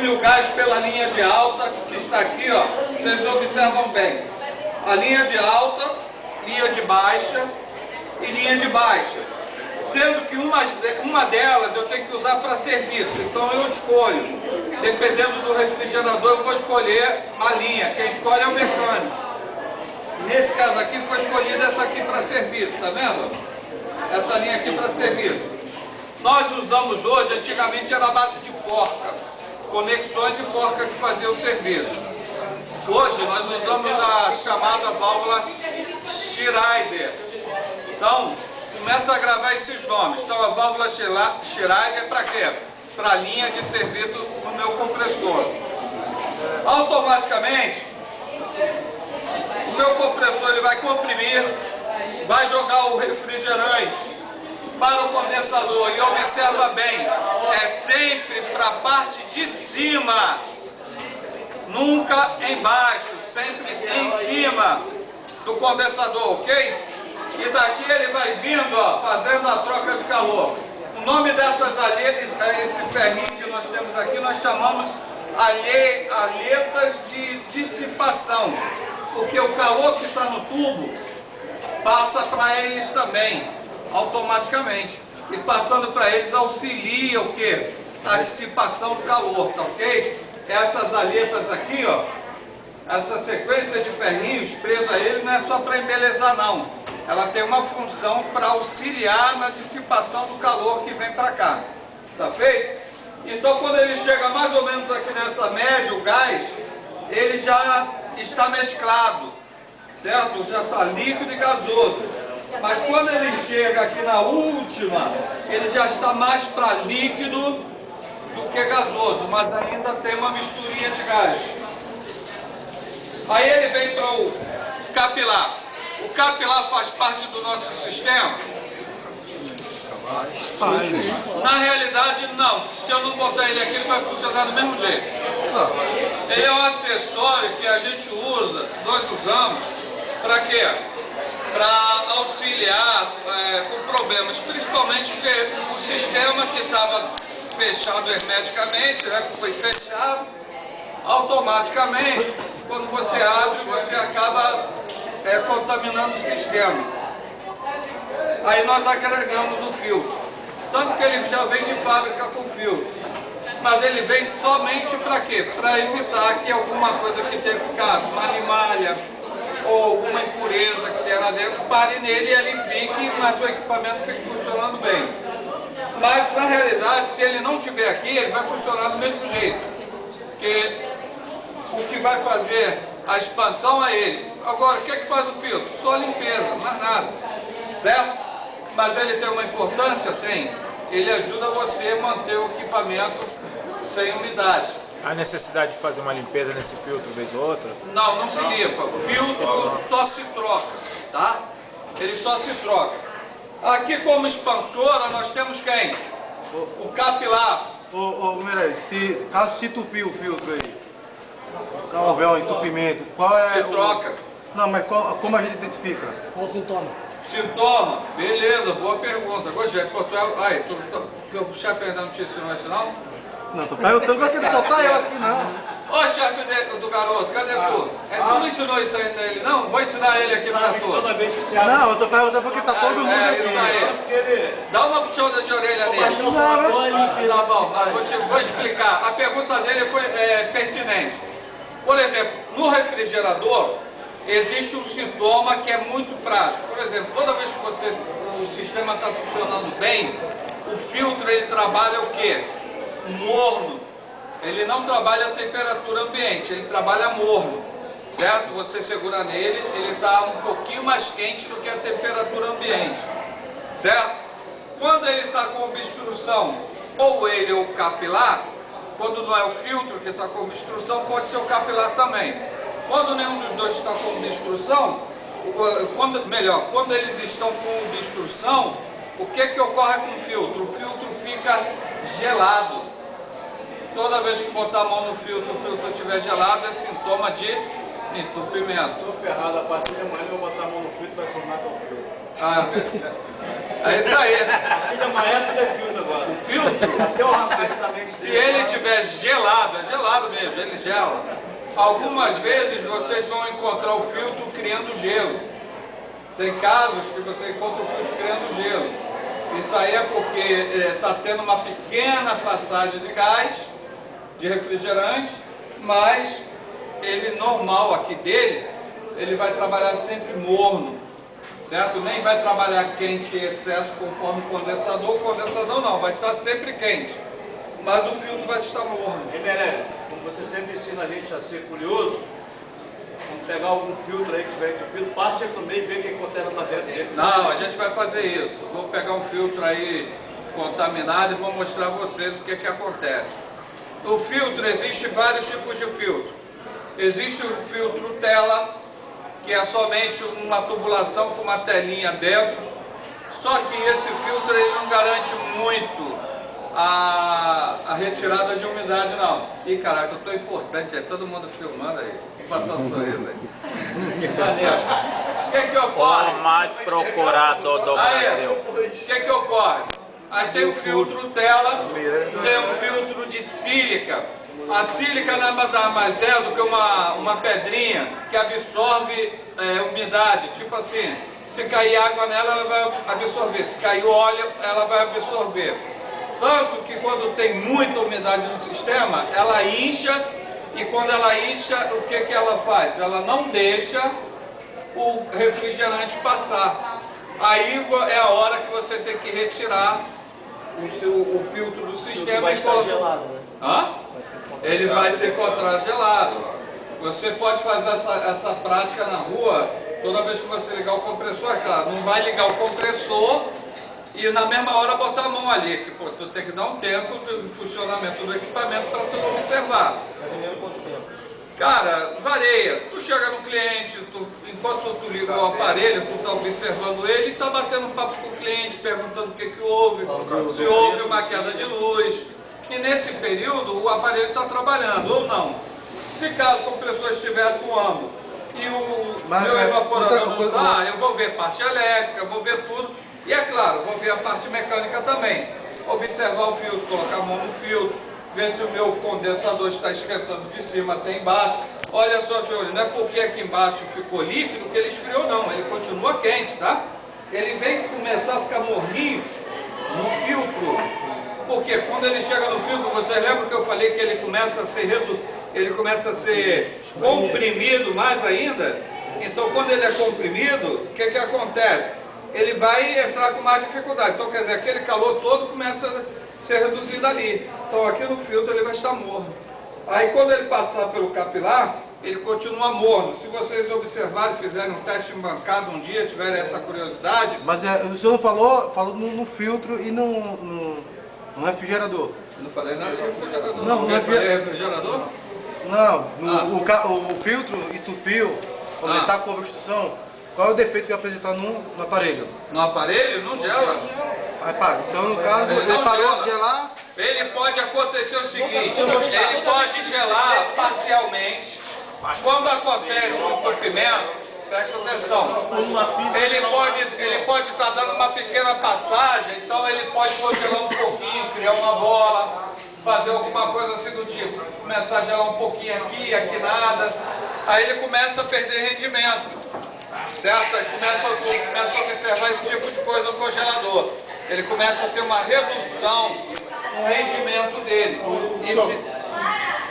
comprime o gás pela linha de alta, que está aqui, ó. Vocês observam bem. A linha de alta, linha de baixa e linha de baixa. Sendo que uma delas eu tenho que usar para serviço. Então eu escolho. Dependendo do refrigerador, eu vou escolher a linha. Quem escolhe é o mecânico. Nesse caso aqui foi escolhida essa aqui para serviço, tá vendo? Essa linha aqui para serviço. Nós usamos hoje, antigamente era a base de porca, conexões de porca que fazia o serviço. Hoje nós usamos a chamada válvula Schrader. Então, começa a gravar esses nomes. Então, a válvula Schrader é para quê? Para a linha de serviço do meu compressor. Automaticamente, o meu compressor ele vai comprimir, vai jogar o refrigerante para o condensador. E observa bem, é sempre para a parte de cima, nunca embaixo, sempre em cima do condensador, ok? E daqui ele vai vindo, ó, fazendo a troca de calor. O nome dessas alhetas, esse ferrinho que nós temos aqui, nós chamamos alhetas de dissipação, porque o calor que está no tubo passa para eles também, automaticamente. E passando para eles auxilia o quê? A dissipação do calor, tá ok? Essas alhetas aqui, ó, essa sequência de ferrinhos presa a ele não é só para embelezar não. Ela tem uma função para auxiliar na dissipação do calor que vem para cá. Tá feito? Então quando ele chega mais ou menos aqui nessa média, o gás, ele já está mesclado, certo? Já está líquido e gasoso. Mas quando ele chega aqui na última, ele já está mais para líquido do que gasoso, mas ainda tem uma misturinha de gás. Aí ele vem para o capilar. O capilar faz parte do nosso sistema? Na realidade, não. Se eu não botar ele aqui, ele vai funcionar do mesmo jeito. Ele é um acessório que a gente usa, nós usamos, para quê? Para auxiliar com problemas, principalmente porque o sistema que estava fechado hermeticamente, né, foi fechado, automaticamente, quando você abre, você acaba contaminando o sistema. Aí nós agregamos o filtro. Tanto que ele já vem de fábrica com filtro. Mas ele vem somente para quê? Para evitar que alguma coisa que tenha ficado, uma limalha ou alguma impureza que tenha lá dentro, pare nele e ele fique, mas o equipamento fique funcionando bem. Mas na realidade, se ele não estiver aqui, ele vai funcionar do mesmo jeito. Porque o que vai fazer a expansão é ele. Agora, o que é que faz o filtro? Só limpeza, mais nada. Certo? Mas ele tem uma importância? Tem. Ele ajuda você a manter o equipamento sem umidade. Há necessidade de fazer uma limpeza nesse filtro vez ou outra? Não, não se limpa. O filtro só se troca, tá? Ele só se troca. Aqui como expansora nós temos quem? O capilar. Mirai, caso se entupir o filtro aí, não houver um entupimento, qual é Se troca. Não, mas como a gente identifica? Qual o sintoma? Sintoma? Beleza, boa pergunta. Agora, gente, o chefe ainda não te ensinou isso não? Não, tô perguntando pra que só tá eu aqui não. Ô chefe do garoto, cadê tu? Tu não ensinou isso ainda a ele não? Vou ensinar ele aqui pra tu. Toda vez que se abre... Não, eu tô perguntando porque tá todo mundo aqui. Isso aí. Dá uma puxada de orelha nele. Tá bom, mas vou explicar. A pergunta dele foi pertinente. Por exemplo, no refrigerador existe um sintoma que é muito prático. Por exemplo, toda vez que o sistema está funcionando bem, o filtro ele trabalha o quê? Morno. Ele não trabalha a temperatura ambiente, ele trabalha morno, certo? Você segura nele, ele está um pouquinho mais quente do que a temperatura ambiente, certo? Quando ele está com obstrução, ou ele ou o capilar, quando não é o filtro que está com obstrução, pode ser o capilar também. Quando nenhum dos dois está com obstrução, quando eles estão com obstrução, o que ocorre com o filtro? O filtro fica gelado. Toda vez que botar a mão no filtro, o filtro estiver gelado, é sintoma de entupimento. Estou ferrado, a partir de amanhã eu vou botar a mão no filtro e vai somar com o filtro. Ah, é isso aí. A partir de amanhã tudo é filtro agora. O filtro, Até o rapaz também. se ele estiver gelado, é gelado mesmo, ele gela. Algumas vezes vocês vão encontrar o filtro criando gelo. Tem casos que você encontra o filtro criando gelo. Isso aí é porque está tendo uma pequena passagem de gás, de refrigerante, mas ele normal aqui dele, ele vai trabalhar sempre morno, certo? Nem vai trabalhar quente em excesso conforme o condensador. O condensador não, vai estar sempre quente, mas o filtro vai estar morno. Ei, Meré, como você sempre ensina a gente a ser curioso, vamos pegar algum filtro aí que estiver entupido, parte ele também e ver o que acontece lá dentro dele. Não, a gente vai fazer isso. Vou pegar um filtro aí contaminado e vou mostrar a vocês o que acontece. O filtro, existe vários tipos de filtro. Existe o filtro tela, que é somente uma tubulação com uma telinha dentro. Só que esse filtro ele não garante muito a retirada de umidade, não. Ih, caraca, eu tô importante, é todo mundo filmando aí. Botou um sorriso aí. Que maneiro. O que ocorre? O mais procurado do Brasil. O que ocorre? Aí tem o filtro tela, tem o filtro de sílica. A sílica nada mais é do que uma pedrinha que absorve umidade. Tipo assim, se cair água nela, ela vai absorver. Se cair óleo, ela vai absorver. Tanto que quando tem muita umidade no sistema, ela incha. E quando ela incha, o que ela faz? Ela não deixa o refrigerante passar. Aí é a hora que você tem que retirar o filtro do sistema vai e estar gelado, né? Hã? Ele vai se encontrar gelado. Você pode fazer essa prática na rua toda vez que você ligar o compressor, é claro, não vai ligar o compressor e na mesma hora botar a mão ali, que pô, tu tem que dar um tempo de funcionamento do equipamento para tu observar. Mais ou menos quanto tempo? Cara, varia. Tu chega no cliente, enquanto tu liga o aparelho, tu está observando ele e está batendo papo com o cliente, perguntando o que houve, se houve uma queda de luz. E nesse período o aparelho está trabalhando ou não. Se caso o compressor estiver atuando e o meu evaporador não está, eu vou ver parte elétrica, vou ver tudo. E é claro, vou ver a parte mecânica também. Observar o filtro, colocar a mão no filtro, ver se o meu condensador está esquentando de cima até embaixo. Olha só, senhores, não é porque aqui embaixo ficou líquido que ele esfriou, não. Ele continua quente, tá? Ele vem começar a ficar morninho no filtro. Porque quando ele chega no filtro, vocês lembram que eu falei que ele começa a ser comprimido mais ainda? Então, quando ele é comprimido, o que acontece? Ele vai entrar com mais dificuldade. Então, quer dizer, aquele calor todo começa a ser reduzido ali. Então, aqui no filtro ele vai estar morno. Aí, quando ele passar pelo capilar, ele continua morno. Se vocês observarem, fizerem um teste em bancada um dia, tiverem essa curiosidade... Mas o senhor falou no filtro e no refrigerador. Eu não falei nada de refrigerador. Não Eu falei refrigerador? Não, o filtro entupiu, quando ele está com obstrução. Qual é o defeito que vai apresentar no aparelho? No aparelho não gela. Então, no caso, ele parou de gelar. Ele pode acontecer o seguinte, ele pode gelar parcialmente. Quando acontece o entupimento, presta atenção, ele pode estar dando uma pequena passagem, então ele pode congelar um pouquinho, criar uma bola, fazer alguma coisa assim do tipo, começar a gelar um pouquinho aqui, aqui nada, aí ele começa a perder rendimento. Certo? Ele começa a observar esse tipo de coisa no congelador. Ele começa a ter uma redução no rendimento dele.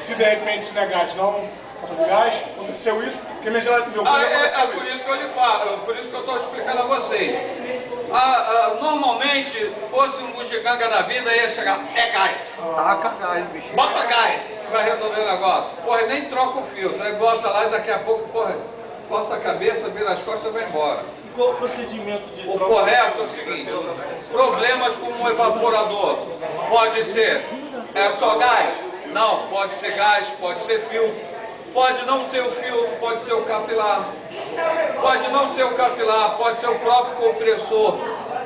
Se de repente se der gás, não falta de gás, aconteceu isso, porque minha geladeira é por isso que eu lhe falo, por isso que eu estou explicando a vocês. Normalmente, fosse um bugiganga da vida, ia chegar, é gás. Taca gás, bicho. Bota gás, que vai resolver o negócio. Porra, nem troca o filtro, aí bota lá e daqui a pouco, porra, coça a cabeça, vira as costas e vai embora. Qual o procedimento de O correto é o seguinte, problemas como o evaporador, pode ser só gás? Não, pode ser gás, pode ser filtro, pode não ser o filtro, pode ser o capilar, pode não ser o capilar, pode ser o próprio compressor,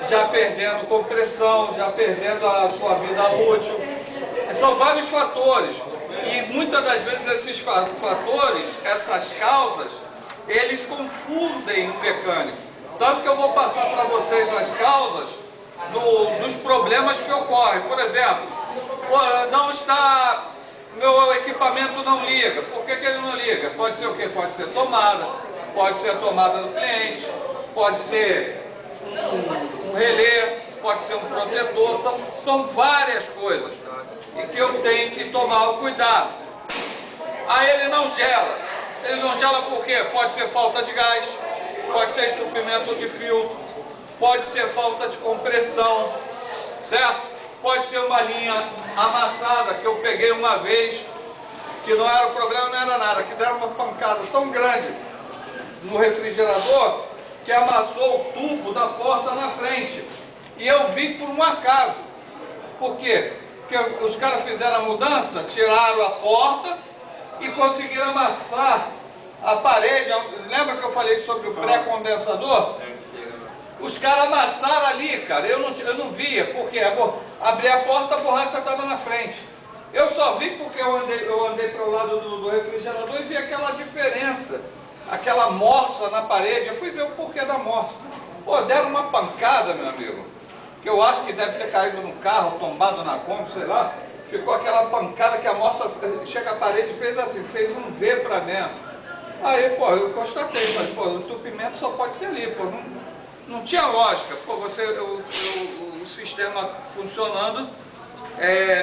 já perdendo compressão, já perdendo a sua vida útil. São vários fatores e muitas das vezes esses fatores, essas causas, eles confundem o mecânico. Tanto que eu vou passar para vocês as causas dos problemas que ocorrem. Por exemplo, não está, meu equipamento não liga. Por que ele não liga? Pode ser o quê? Pode ser tomada, pode ser a tomada do cliente, pode ser um relé, pode ser um protetor. Então, são várias coisas e que eu tenho que tomar o cuidado. Aí ele não gela. Ele não gela por quê? Pode ser falta de gás, pode ser entupimento de filtro, pode ser falta de compressão, certo? Pode ser uma linha amassada, que eu peguei uma vez, que não era o problema, não era nada, que deram uma pancada tão grande no refrigerador, que amassou o tubo da porta na frente. E eu vi por um acaso. Por quê? Porque os caras fizeram a mudança, tiraram a porta e conseguiram amassar a parede. Lembra que eu falei sobre o pré-condensador? Os caras amassaram ali, cara. Eu não via, porque abri a porta, a borracha estava na frente. Eu só vi porque eu andei para o lado do refrigerador e vi aquela diferença, aquela morsa na parede. Eu fui ver o porquê da morsa. Pô, deram uma pancada, meu amigo, que eu acho que deve ter caído no carro, tombado na Kombi, sei lá. Ficou aquela pancada que a morsa chega à parede e fez assim, fez um V para dentro. Aí, pô, eu constatei, mas, pô, o entupimento só pode ser ali, pô, não tinha lógica. Pô, o sistema funcionando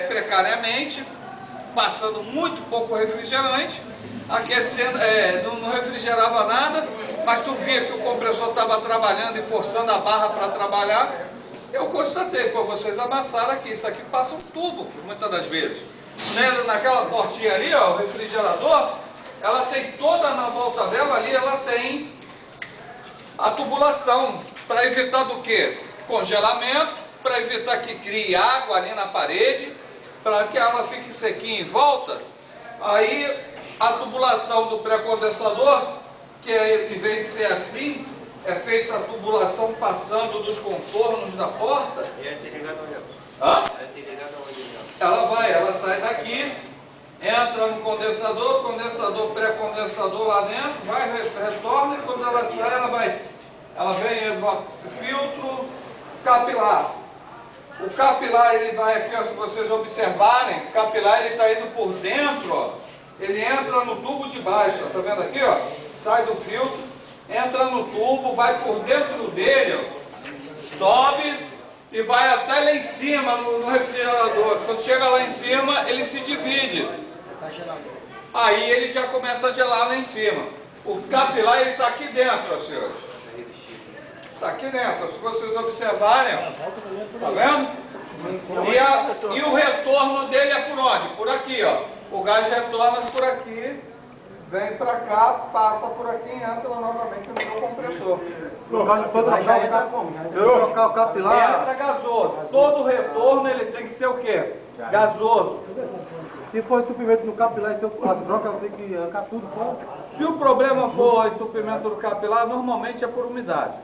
precariamente, passando muito pouco refrigerante, aquecendo, não refrigerava nada, mas tu via que o compressor estava trabalhando e forçando a barra para trabalhar. Eu constatei, pô, vocês amassaram aqui, isso aqui passa um tubo, muitas das vezes. Naquela portinha ali, ó, o refrigerador, ela tem toda na volta dela ali, ela tem a tubulação, para evitar do quê? Congelamento, para evitar que crie água ali na parede, para que ela fique sequinha em volta. Aí a tubulação do pré-condensador, que em vez de ser assim, é feita a tubulação passando dos contornos da porta. E ela tem ligado onde? Hã? Ela tem ligado onde? Ela sai daqui, entra no condensador, pré-condensador lá dentro, vai, retorna, e quando ela sai, ela vem filtro capilar. O capilar, ele vai aqui, ó, se vocês observarem, o capilar ele está indo por dentro, ó, ele entra no tubo de baixo, ó, tá vendo aqui, ó, sai do filtro, entra no tubo, vai por dentro dele, ó, sobe e vai até lá em cima no refrigerador. Quando chega lá em cima, ele se divide. Aí ele já começa a gelar lá em cima. O capilar, ele está aqui dentro, ó, senhores. Está aqui dentro, se vocês observarem, ó, tá vendo? E o retorno dele é por onde? Por aqui, ó. O gás retorna por aqui, vem para cá, passa por aqui e entra novamente no meu compressor. Trocar o capilar. Entra gasoso. Todo retorno ele tem que ser o quê? Gasoso. Se for entupimento no capilar, então a troca tem que arrancar tudo fora. Se o problema for entupimento do capilar, normalmente é por umidade.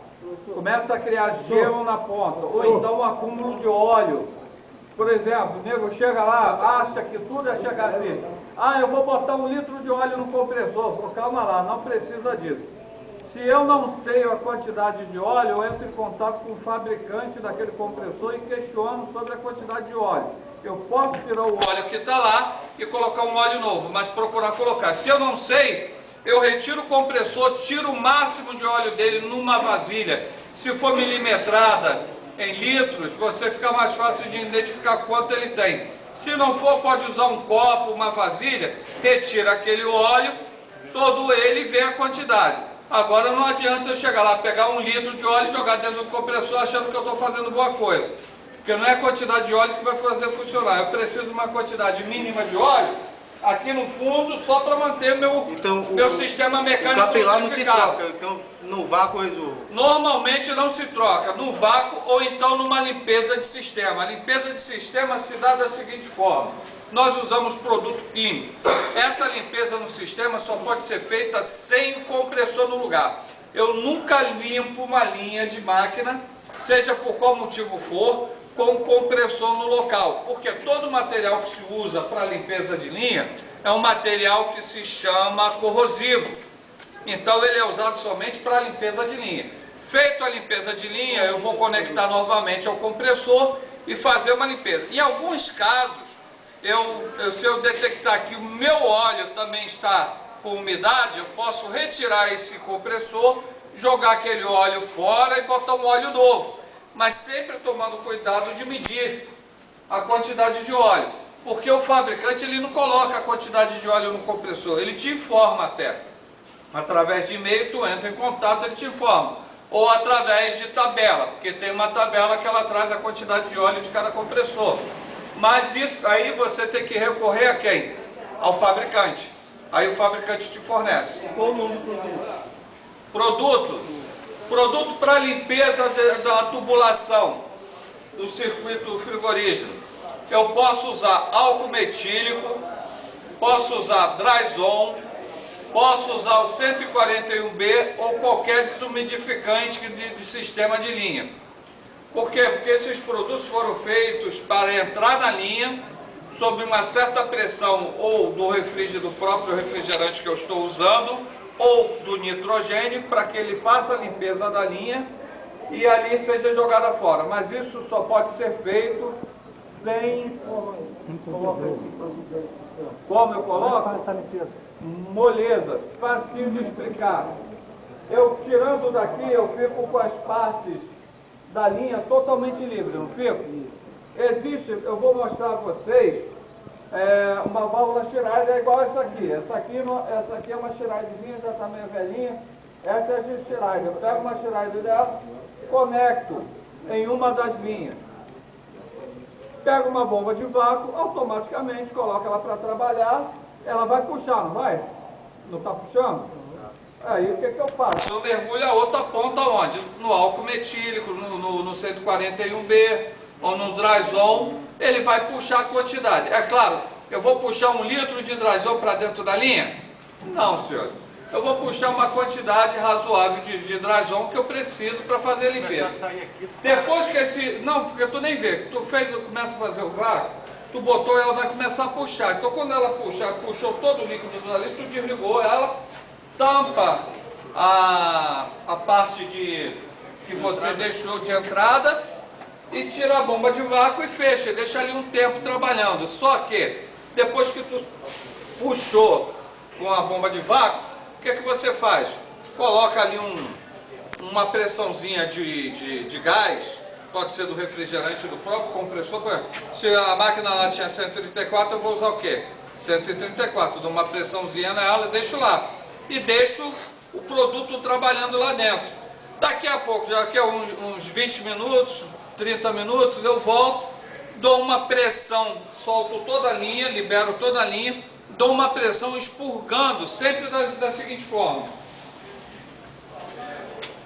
Começa a criar gelo na ponta, ou então um acúmulo de óleo. Por exemplo, o nego chega lá, acha que tudo é chegar assim. Ah, eu vou botar 1 litro de óleo no compressor. Pô, calma lá, não precisa disso. Se eu não sei a quantidade de óleo, eu entro em contato com o fabricante daquele compressor e questiono sobre a quantidade de óleo. Eu posso tirar o óleo que está lá e colocar um óleo novo, mas procurar colocar. Se eu não sei, eu retiro o compressor, tiro o máximo de óleo dele numa vasilha. Se for milimetrada em litros, você fica mais fácil de identificar quanto ele tem. Se não for, pode usar um copo, uma vasilha, retira aquele óleo, todo ele e vê a quantidade. Agora não adianta eu chegar lá, pegar 1 litro de óleo e jogar dentro do compressor achando que eu estou fazendo boa coisa. Porque não é a quantidade de óleo que vai fazer funcionar. Eu preciso de uma quantidade mínima de óleo aqui no fundo, só para manter meu sistema mecânico. O capilar não se troca, então no vácuo resolve. Normalmente não se troca, no vácuo ou então numa limpeza de sistema. A limpeza de sistema se dá da seguinte forma: nós usamos produto químico. Essa limpeza no sistema só pode ser feita sem o compressor no lugar. Eu nunca limpo uma linha de máquina, seja por qual motivo for, com compressor no local, porque todo material que se usa para limpeza de linha é um material que se chama corrosivo. Então ele é usado somente para limpeza de linha. Feito a limpeza de linha, eu vou conectar novamente ao compressor e fazer uma limpeza. Em alguns casos, se eu detectar que o meu óleo também está com umidade, eu posso retirar esse compressor, jogar aquele óleo fora e botar um óleo novo. Mas sempre tomando cuidado de medir a quantidade de óleo. Porque o fabricante ele não coloca a quantidade de óleo no compressor, ele te informa até. Através de e-mail, tu entra em contato, ele te informa. Ou através de tabela, porque tem uma tabela que ela traz a quantidade de óleo de cada compressor. Mas isso aí você tem que recorrer a quem? Ao fabricante. Aí o fabricante te fornece. Qual o nome do produto? Produto para limpeza da tubulação do circuito frigorígeno. Eu posso usar álcool metílico, posso usar Dryzone, posso usar o 141B ou qualquer desumidificante de sistema de linha. Por quê? Porque esses produtos foram feitos para entrar na linha sob uma certa pressão ou do próprio refrigerante que eu estou usando ou do nitrogênio para que ele faça a limpeza da linha e ali seja jogada fora. Mas isso só pode ser feito sem... Como eu coloco? Moleza, facinho de explicar. Eu tirando daqui, eu fico com as partes da linha totalmente livre, não fico? Existe, eu vou mostrar a vocês, uma válvula Schneider igual essa aqui. Essa aqui é uma Schneiderzinha, já está meio velhinha. Essa é a Schneider. Eu pego uma Schneider dela, conecto em uma das linhas. Pego uma bomba de vácuo, automaticamente coloco ela para trabalhar. Ela vai puxar, não vai? Não está puxando? Aí o que eu faço? Eu mergulho a outra ponta onde? No álcool metílico, no 141B ou no Dryzone, ele vai puxar a quantidade. É claro, eu vou puxar 1 litro de Dryzone para dentro da linha? Não, senhor. Eu vou puxar uma quantidade razoável de Dryzone que eu preciso para fazer a limpeza. Depois que esse... Não, porque tu nem vê. Tu começa a fazer o vácuo, tu botou, ela vai começar a puxar. Então quando ela puxou todo o líquido ali, tu desligou ela, tampa a parte que você deixou de entrada e tira a bomba de vácuo e fecha, deixa ali um tempo trabalhando. Só que depois que tu puxou com a bomba de vácuo, o que você faz? Coloca ali uma pressãozinha de gás. Pode ser do refrigerante, do próprio compressor. Por exemplo, se a máquina lá tinha 134, eu vou usar o quê? 134, dou uma pressãozinha nela, deixo lá. E deixo o produto trabalhando lá dentro. Daqui a pouco, daqui a uns 20 minutos, 30 minutos, eu volto, dou uma pressão, solto toda a linha, libero toda a linha, dou uma pressão expurgando, sempre da seguinte forma.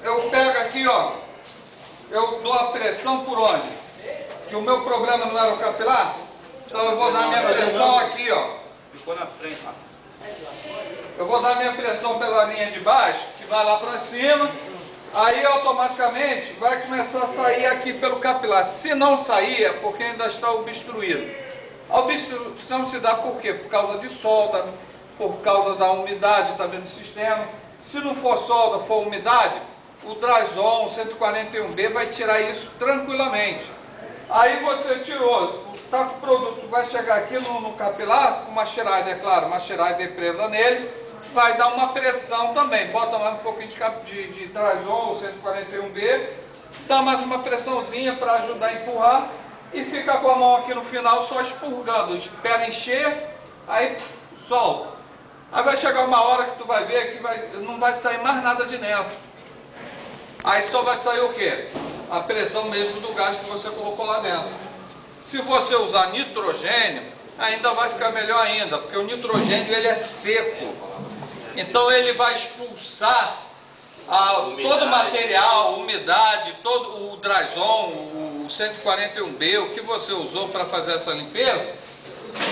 Eu pego aqui, ó. Eu dou a pressão por onde? Que o meu problema não era o capilar? Então eu vou dar minha pressão aqui, ó. Ficou na frente. Eu vou dar minha pressão pela linha de baixo, que vai lá para cima. Aí automaticamente vai começar a sair aqui pelo capilar. Se não sair, é porque ainda está obstruído. A obstrução se dá por quê? Por causa de solda, por causa da umidade também do sistema. Se não for solda, for umidade, o Dryzone, o 141B, vai tirar isso tranquilamente. Aí você tirou, tá com o produto, vai chegar aqui no capilar, com uma Schneider, é claro, uma Schneider presa nele, vai dar uma pressão também. Bota mais um pouquinho de Dryzone, o 141B, dá mais uma pressãozinha para ajudar a empurrar e fica com a mão aqui no final só expurgando. Espera encher, aí solta. Aí vai chegar uma hora que tu vai ver que não vai sair mais nada de dentro. Aí só vai sair o quê? A pressão mesmo do gás que você colocou lá dentro. Se você usar nitrogênio, ainda vai ficar melhor ainda, porque o nitrogênio ele é seco. Então ele vai expulsar todo o material, umidade, todo o Dryzone, o 141B, o que você usou para fazer essa limpeza,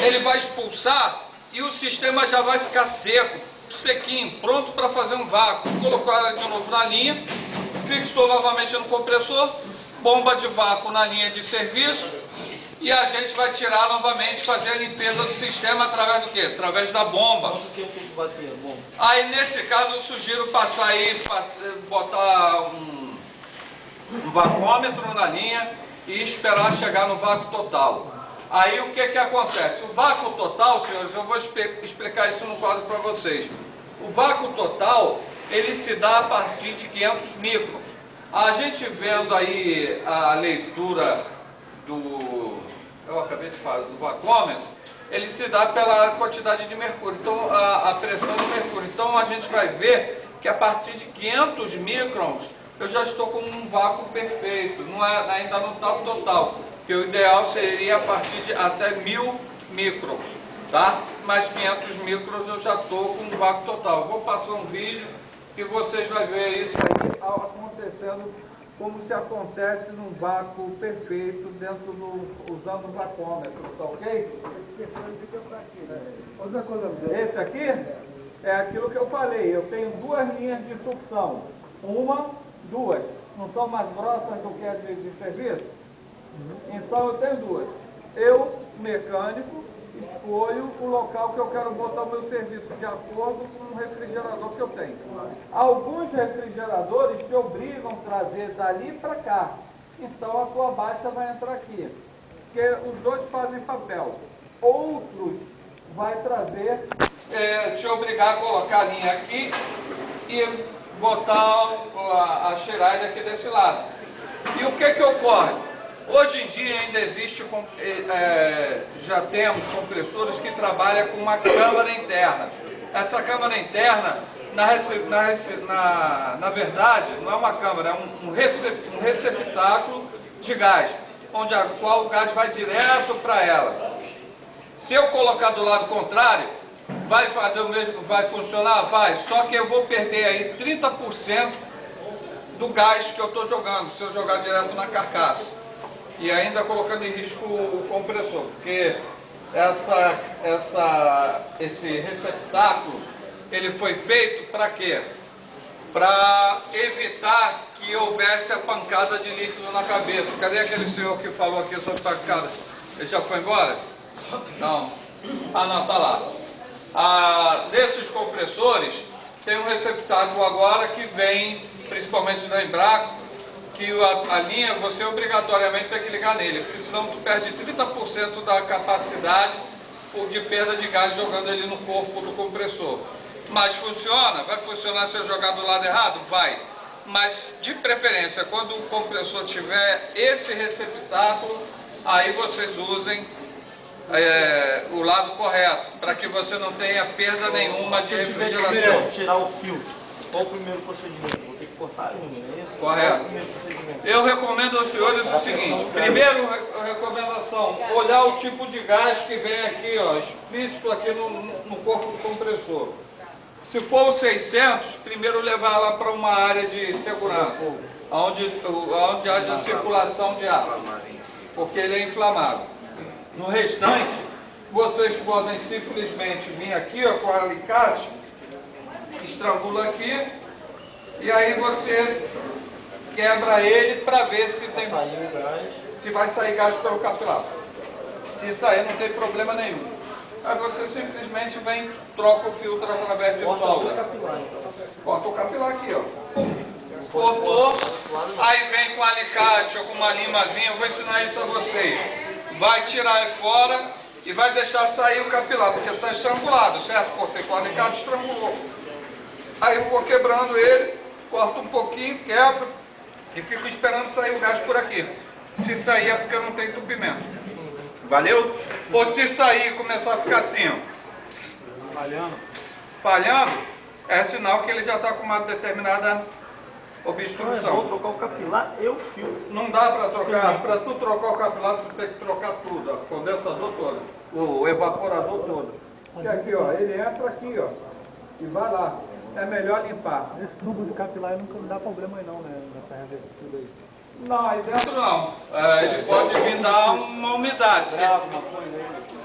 ele vai expulsar e o sistema já vai ficar seco, sequinho, pronto para fazer um vácuo. Colocou ela de novo na linha, fixou novamente no compressor, bomba de vácuo na linha de serviço e a gente vai tirar novamente, fazer a limpeza do sistema através do quê? Através da bomba. Aí nesse caso eu sugiro passar aí, botar um vacômetro na linha e esperar chegar no vácuo total. Aí o que acontece? O vácuo total, senhores, eu vou explicar isso no quadro para vocês. O vácuo total, ele se dá a partir de 500 microns. A gente vendo aí a leitura eu acabei de falar, do vacômetro, ele se dá pela quantidade de mercúrio, então a pressão do mercúrio. Então a gente vai ver que a partir de 500 microns eu já estou com um vácuo perfeito, ainda não está o total, porque o ideal seria a partir de até 1000 microns, tá? Mas 500 microns eu já estou com um vácuo total. Eu vou passar um vídeo que vocês vão ver isso aqui acontecendo, como se acontece num vácuo perfeito usando o vacômetro, tá ok? Esse aqui é aquilo que eu falei, eu tenho duas linhas de sucção, duas, não são mais grossas do que as de serviço? Então eu tenho duas. Eu, mecânico, escolho o local que eu quero botar o meu serviço de acordo com o refrigerador que eu tenho. Alguns refrigeradores te obrigam a trazer dali para cá. Então a tua baixa vai entrar aqui. Porque os dois fazem papel. Outros vai trazer, te obrigar a colocar a linha aqui e botar a Schneider aqui desse lado. E o que ocorre? Hoje em dia ainda existe, já temos compressores que trabalham com uma câmara interna. Essa câmara interna, na verdade, não é uma câmara, é um receptáculo de gás, onde a qual o gás vai direto para ela. Se eu colocar do lado contrário, vai fazer o mesmo, vai funcionar? Vai, só que eu vou perder aí 30% do gás que eu estou jogando, se eu jogar direto na carcaça. E ainda colocando em risco o compressor, porque esse receptáculo, ele foi feito para quê? Para evitar que houvesse a pancada de líquido na cabeça. Cadê aquele senhor que falou aqui sobre pancada? Ele já foi embora? Não. Ah, não, tá lá. Desses compressores, tem um receptáculo agora que vem, principalmente da Embraco, que a linha, você obrigatoriamente tem que ligar nele, porque senão tu perde 30% da capacidade de perda de gás jogando ele no corpo do compressor. Mas funciona? Vai funcionar se eu jogar do lado errado? Vai. Mas, de preferência, quando o compressor tiver esse receptáculo, aí vocês usem o lado correto, para que você não tenha perda nenhuma de refrigeração. Tirar o filtro. Qual o primeiro procedimento? Vou ter que cortar a linha, não é isso? Correto. Eu recomendo aos senhores o seguinte: primeiro, recomendação, olhar o tipo de gás que vem aqui, ó, explícito aqui no corpo do compressor. Se for o 600, primeiro levar lá para uma área de segurança, onde haja circulação de ar, porque ele é inflamável. No restante, vocês podem simplesmente vir aqui, ó, com o alicate, estrangula aqui, e aí você quebra ele para ver se vai sair gás pelo capilar. Se sair, não tem problema nenhum. Aí você simplesmente vem, troca o filtro através de solda. Corta o capilar aqui, ó. Pum. Cortou, aí vem com um alicate ou com uma limazinha, eu vou ensinar isso a vocês. Vai tirar ele fora e vai deixar sair o capilar, porque ele está estrangulado, certo? Cortei com o alicate, estrangulou. Aí eu vou quebrando ele, corto um pouquinho, quebro e fico esperando sair o gás por aqui. Se sair é porque não tem entupimento. Valeu? Ou se sair e começar a ficar assim, ó, falhando, é sinal que ele já está com uma determinada obstrução. Vou trocar o capilar e o filtro. Não dá para trocar, para tu trocar o capilar, tu tem que trocar tudo, ó, o condensador todo, o evaporador todo. E aqui, ó, ele entra aqui, ó, e vai lá. É melhor limpar. Esse tubo de capilar nunca dá problema aí não, né? Na terra dele, tudo aí. Não, aí dentro não. Ele pode vir dar uma umidade. Se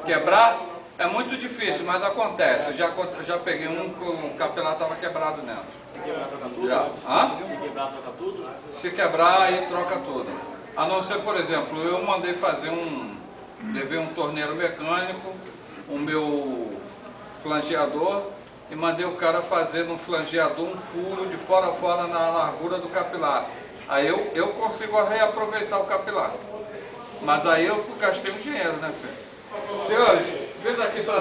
quebrar, é muito difícil, mas acontece. Eu já peguei um que o capilar estava quebrado dentro. Se quebrar, troca tudo? Já. Hã? Se quebrar, troca tudo? Se quebrar, aí troca tudo. A não ser, por exemplo, eu mandei fazer levei um torneiro mecânico, o meu flangeador, e mandei o cara fazer no flangeador um furo de fora a fora na largura do capilar. Aí eu consigo reaproveitar o capilar. Mas aí eu gastei um dinheiro, né, filho? Senhores, veja aqui para